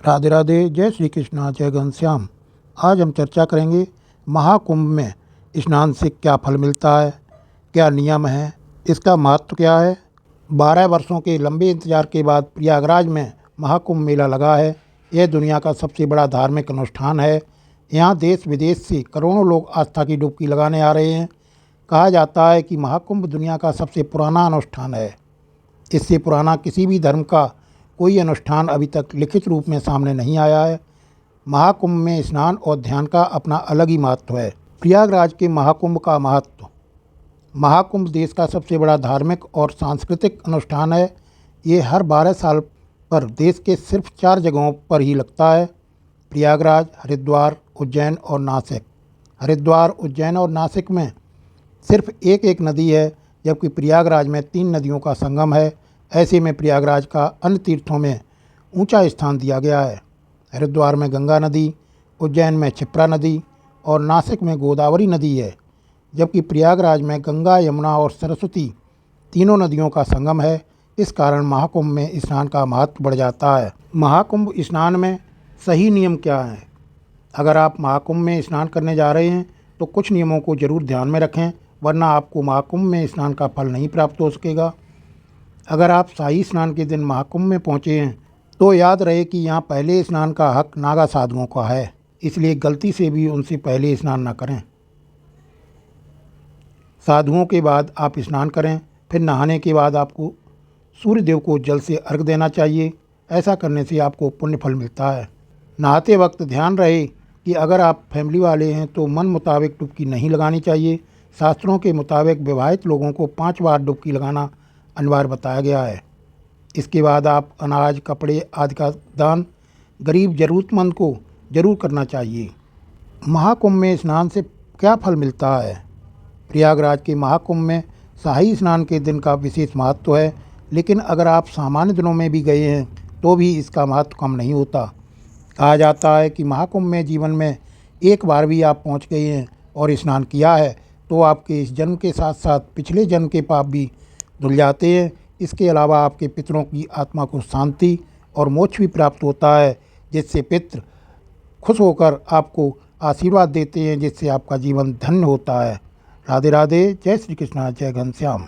राधे राधे, जय श्री कृष्णा, जय घनश्याम। आज हम चर्चा करेंगे महाकुंभ में स्नान से क्या फल मिलता है, क्या नियम है, इसका महत्व क्या है। 12 वर्षों के लंबे इंतजार के बाद प्रयागराज में महाकुंभ मेला लगा है। यह दुनिया का सबसे बड़ा धार्मिक अनुष्ठान है। यहाँ देश विदेश से करोड़ों लोग आस्था की डुबकी लगाने आ रहे हैं। कहा जाता है कि महाकुंभ दुनिया का सबसे पुराना अनुष्ठान है। इससे पुराना किसी भी धर्म का कोई अनुष्ठान अभी तक लिखित रूप में सामने नहीं आया है। महाकुंभ में स्नान और ध्यान का अपना अलग ही महत्व है। प्रयागराज के महाकुंभ का महत्व। महाकुंभ देश का सबसे बड़ा धार्मिक और सांस्कृतिक अनुष्ठान है। ये हर 12 साल पर देश के सिर्फ 4 जगहों पर ही लगता है: प्रयागराज, हरिद्वार, उज्जैन और नासिक। हरिद्वार, उज्जैन और नासिक में सिर्फ एक एक नदी है, जबकि प्रयागराज में 3 नदियों का संगम है। ऐसे में प्रयागराज का अन्य तीर्थों में ऊंचा स्थान दिया गया है। हरिद्वार में गंगा नदी, उज्जैन में क्षिप्रा नदी और नासिक में गोदावरी नदी है, जबकि प्रयागराज में गंगा, यमुना और सरस्वती तीनों नदियों का संगम है। इस कारण महाकुंभ में स्नान का महत्व बढ़ जाता है। महाकुंभ स्नान में सही नियम क्या हैं? अगर आप महाकुंभ में स्नान करने जा रहे हैं तो कुछ नियमों को ज़रूर ध्यान में रखें, वरना आपको महाकुंभ में स्नान का फल नहीं प्राप्त हो सकेगा। अगर आप शाही स्नान के दिन महाकुंभ में पहुंचे हैं तो याद रहे कि यहाँ पहले स्नान का हक नागा साधुओं का है, इसलिए गलती से भी उनसे पहले स्नान न करें। साधुओं के बाद आप स्नान करें। फिर नहाने के बाद आपको सूर्य देव को जल से अर्घ देना चाहिए। ऐसा करने से आपको पुण्य फल मिलता है। नहाते वक्त ध्यान रहे कि अगर आप फैमिली वाले हैं तो मन मुताबिक डुबकी नहीं लगानी चाहिए। शास्त्रों के मुताबिक विवाहित लोगों को 5 बार डुबकी लगाना अनिवार्य बताया गया है। इसके बाद आप अनाज, कपड़े आदि का दान गरीब ज़रूरतमंद को जरूर करना चाहिए। महाकुंभ में स्नान से क्या फल मिलता है? प्रयागराज के महाकुंभ में शाही स्नान के दिन का विशेष महत्व है, लेकिन अगर आप सामान्य दिनों में भी गए हैं तो भी इसका महत्व कम नहीं होता। कहा जाता है कि महाकुंभ में जीवन में एक बार भी आप पहुंच गए हैं और स्नान किया है तो आपके इस जन्म के साथ साथ पिछले जन्म के पाप भी धुल जाते हैं। इसके अलावा आपके पितरों की आत्मा को शांति और मोक्ष भी प्राप्त होता है, जिससे पितृ खुश होकर आपको आशीर्वाद देते हैं, जिससे आपका जीवन धन्य होता है। राधे राधे, जय श्री कृष्णा, जय घनश्याम।